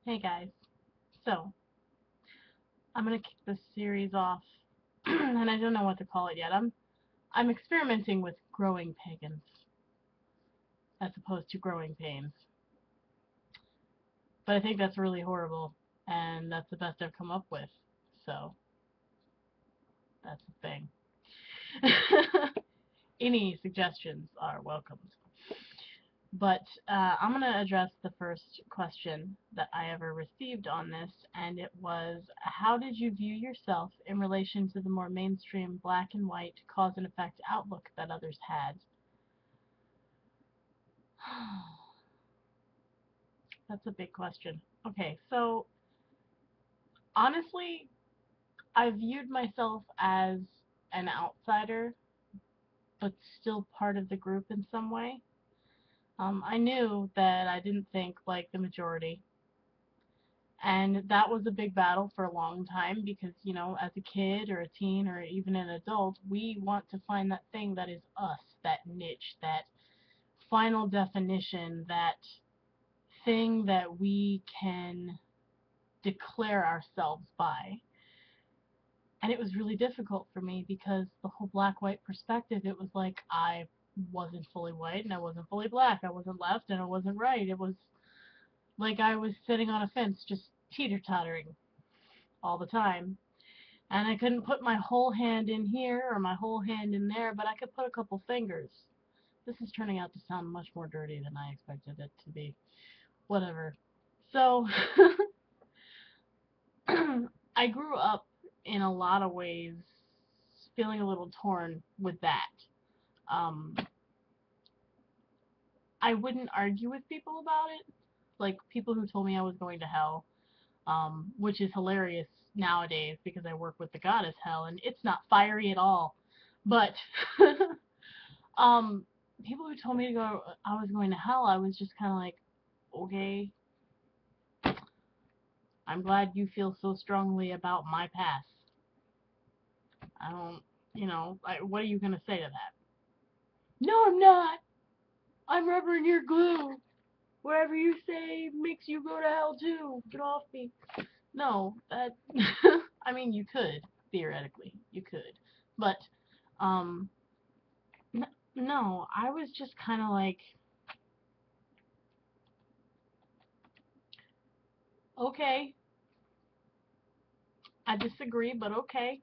Hey guys, so I'm gonna kick this series off, and I don't know what to call it yet. I'm experimenting with growing pagans as opposed to growing pains, but I think that's really horrible, and that's the best I've come up with. So that's the thing. Any suggestions are welcomed. But I'm going to address the first question that I ever received on this, and it was, how did you view yourself in relation to the more mainstream black and white cause and effect outlook that others had? That's a big question. Okay, so honestly, I viewed myself as an outsider, but still part of the group in some way. I knew that I didn't think like the majority. And that was a big battle for a long time because, as a kid or a teen or even an adult, we want to find that thing that is us, that niche, that final definition, that thing that we can declare ourselves by. And it was really difficult for me because the whole black-white perspective, it was like I wasn't fully white and I wasn't fully black. I wasn't left and I wasn't right. It was like I was sitting on a fence just teeter-tottering all the time. And I couldn't put my whole hand in here or my whole hand in there, but I could put a couple fingers. This is turning out to sound much more dirty than I expected it to be. Whatever. So, I grew up in a lot of ways feeling a little torn with that. Um, I wouldn't argue with people about it, like people who told me I was going to hell, which is hilarious nowadays because I work with the goddess Hell, and it's not fiery at all. But um, people who told me to go, I was going to hell, I was just kind of like, okay, I'm glad you feel so strongly about my past. I don't, what are you gonna say to that? No, I'm not. I'm rubber and you're glue. Whatever you say makes you go to hell too. Get off me. No, that. I mean, you could theoretically, you could, but um, no, I was just kind of like, okay, I disagree, but okay.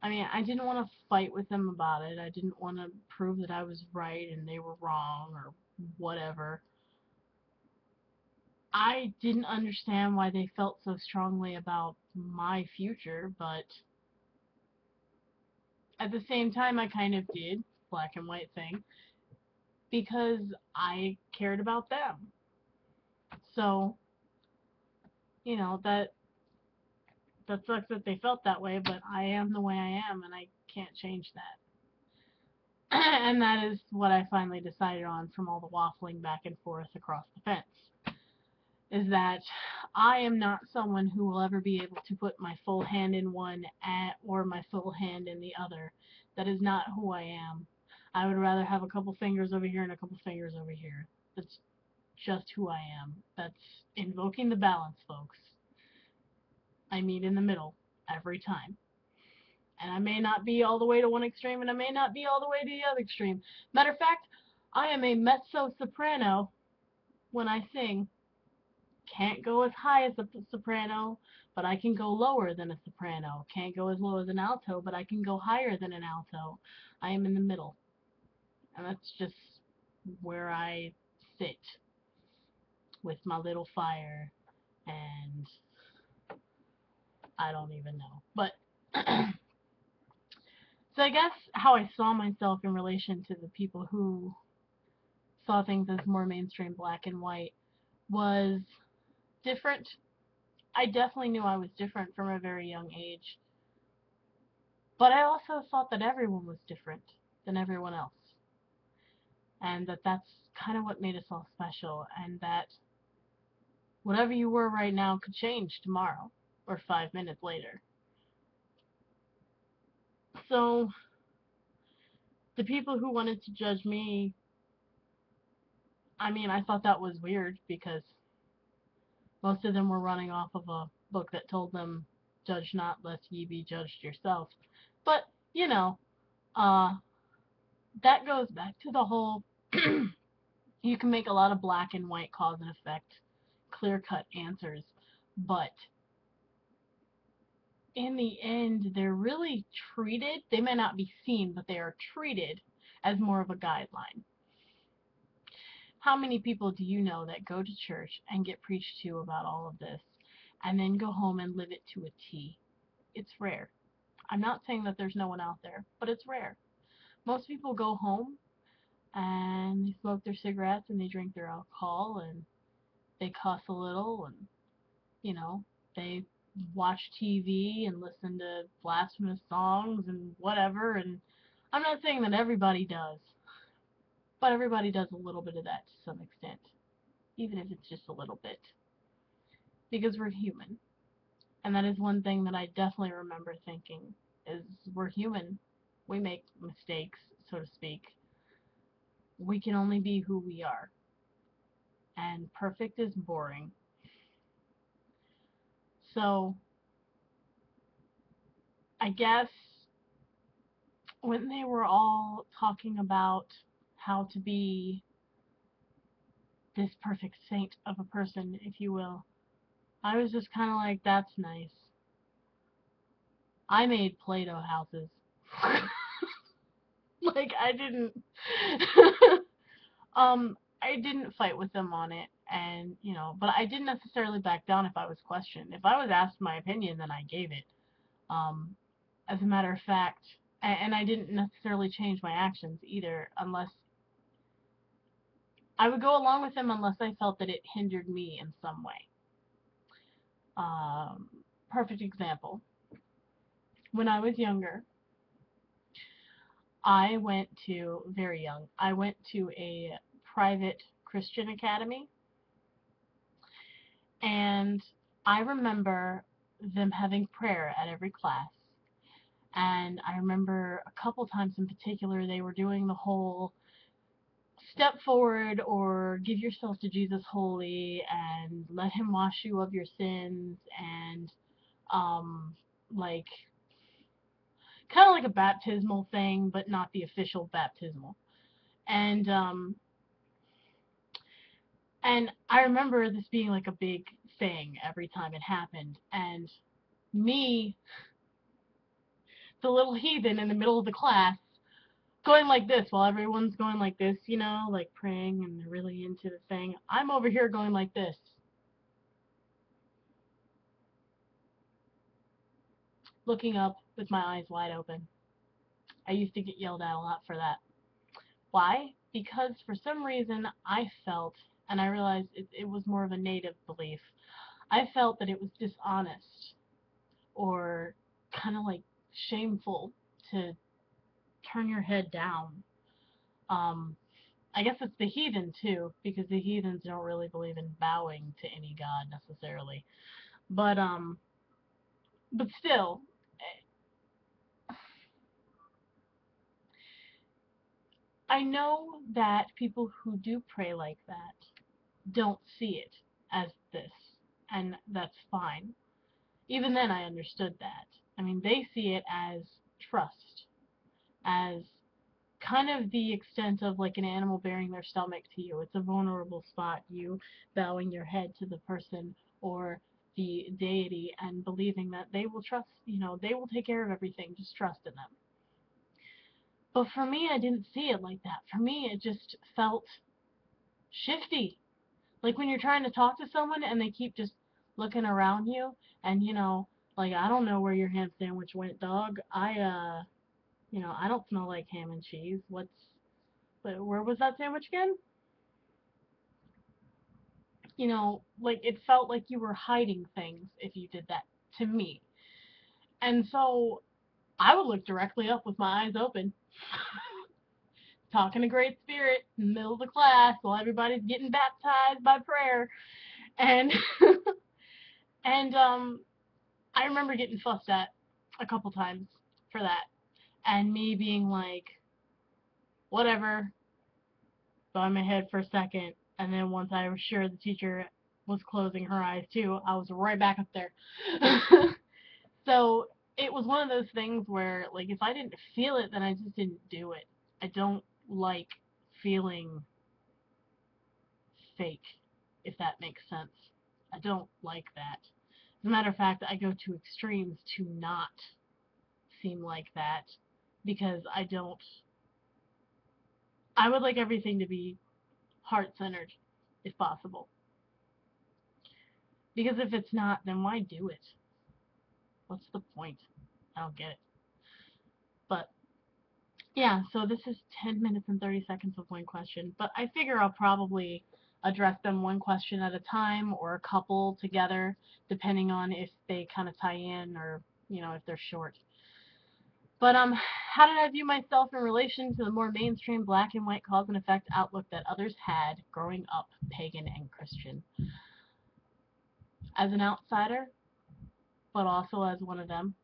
I mean, I didn't want to fight with them about it. I didn't want to prove that I was right and they were wrong or whatever. I didn't understand why they felt so strongly about my future, but at the same time, I kind of did, black and white thing, because I cared about them. So, that sucks that they felt that way, but I am the way I am, and I can't change that. And that is what I finally decided on from all the waffling back and forth across the fence. Is that I am not someone who will ever be able to put my full hand in one or my full hand in the other. That is not who I am. I would rather have a couple fingers over here and a couple fingers over here. That's just who I am. That's invoking the balance, folks. I meet in the middle every time. And I may not be all the way to one extreme, and I may not be all the way to the other extreme. Matter of fact, I am a mezzo soprano when I sing. Can't go as high as a soprano, but I can go lower than a soprano. Can't go as low as an alto, but I can go higher than an alto. I am in the middle. And that's just where I sit with my little fire. And I don't even know. But so I guess how I saw myself in relation to the people who saw things as more mainstream black and white was different. I definitely knew I was different from a very young age. But I also thought that everyone was different than everyone else. And that that's kind of what made us all special. And that whatever you were right now could change tomorrow or 5 minutes later. So the people who wanted to judge me, I mean, I thought that was weird because Most of them were running off of a book that told them, "Judge not, lest ye be judged yourself." But, you know, uh, that goes back to the whole you can make a lot of black and white cause and effect, clear cut answers, but in the end, they're really treated, they may not be seen, but they are treated as more of a guideline. How many people do you know that go to church and get preached to about all of this and then go home and live it to a T? It's rare. I'm not saying that there's no one out there, but it's rare. Most people go home and they smoke their cigarettes and they drink their alcohol and they cuss a little and, you know, they watch TV and listen to blasphemous songs and whatever. And I'm not saying that everybody does, but everybody does a little bit of that to some extent, even if it's just a little bit, because we're human. And that is one thing that I definitely remember thinking is we're human. We make mistakes, so to speak. We can only be who we are. And perfect is boring. So I guess when they were all talking about how to be this perfect saint of a person, if you will, I was just kind of like, that's nice. I made Play-Doh houses. Like, I didn't, I didn't fight with them on it, and, you know, but I didn't necessarily back down if I was questioned. If I was asked my opinion, then I gave it. Um, as a matter of fact, and I didn't necessarily change my actions either, unless I would go along with them unless I felt that it hindered me in some way. Um, Perfect example. When I was younger, very young, I went to a private Christian academy, and I remember them having prayer at every class. And I remember a couple times in particular, they were doing the whole step forward or give yourself to Jesus wholly and let him wash you of your sins, and um like kind of like a baptismal thing, but not the official baptismal. And and I remember this being like a big thing every time it happened, and me, the little heathen in the middle of the class, going like this while everyone's going like this, you know, like praying and they're really into the thing. I'm over here going like this, looking up with my eyes wide open. I used to get yelled at a lot for that. Why? Because for some reason I felt, and I realized it was more of a native belief, I felt that it was dishonest or kind of like shameful to turn your head down. Um, I guess it's the heathen too, because the heathens don't really believe in bowing to any god necessarily. But but still, I know that people who do pray like that don't see it as this, and that's fine. Even then, I understood that. I mean, they see it as trust, as kind of the extent of like an animal bearing their stomach to you. It's a vulnerable spot. You bowing your head to the person or the deity and believing that they will trust, you know, they will take care of everything. Just trust in them. But for me, I didn't see it like that. For me, it just felt shifty. Like when you're trying to talk to someone and they keep just looking around you and, you know, like, I don't know where your ham sandwich went, dog. You know, I don't smell like ham and cheese. Where was that sandwich again? You know, like it felt like you were hiding things if you did that to me. And so I would look directly up with my eyes open, talking to Great Spirit in the middle of the class while everybody's getting baptized by prayer. And and I remember getting fussed at a couple times for that. And me being like, whatever, bow my head for a second. And then once I was sure the teacher was closing her eyes too. I was right back up there. So it was one of those things where, like, if I didn't feel it, then I just didn't do it. I don't like feeling fake, if that makes sense. I don't like that. As a matter of fact, I go to extremes to not seem like that because I would like everything to be heart centered if possible. Because if it's not, then why do it? What's the point? I don't get it. But yeah, so this is 10 minutes and 30 seconds of one question, but I figure I'll probably address them one question at a time or a couple together, depending on if they kind of tie in or, if they're short. But how did I view myself in relation to the more mainstream black and white cause and effect outlook that others had growing up pagan and Christian? As an outsider, but also as one of them.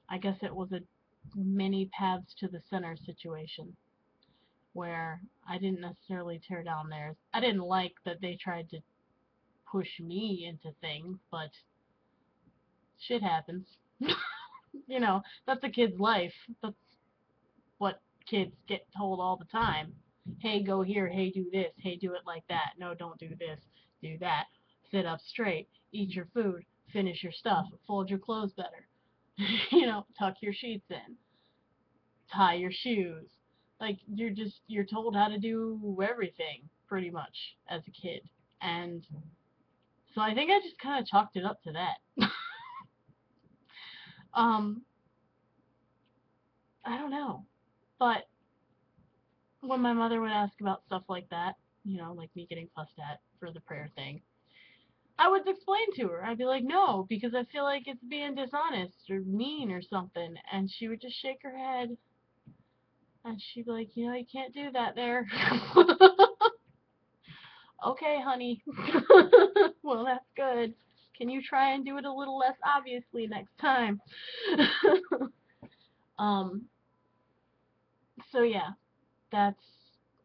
I guess it was a many paths to the center situation where I didn't necessarily tear down theirs. I didn't like that they tried to push me into things, but shit happens. That's a kid's life. That's what kids get told all the time. Hey, go here. Hey, do this. Hey, do it like that. No, don't do this. Do that. Sit up straight. Eat your food. Finish your stuff. Fold your clothes better. Tuck your sheets in. Tie your shoes. Like, you're told how to do everything pretty much as a kid. And so I think I just kind of chalked it up to that. um I don't know. But when my mother would ask about stuff like that, like me getting fussed at for the prayer thing, I would explain to her. I'd be like, no, because I feel like it's being dishonest or mean or something. And she would just shake her head. And she'd be like, you can't do that there. Okay, honey. Well, that's good. Can you try and do it a little less obviously next time? um, so yeah, that's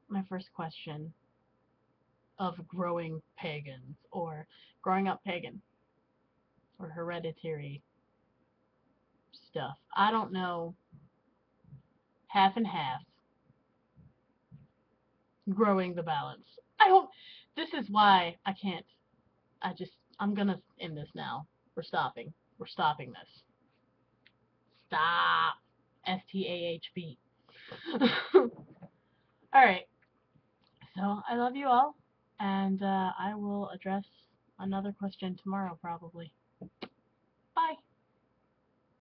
my first question of growing pagans or growing up pagan or hereditary stuff. I don't know. Half and half. Growing the balance. I hope this is why I can't. I'm gonna end this now. We're stopping. We're stopping this. Stop. STAHB. Alright. So I love you all. And I will address another question tomorrow probably.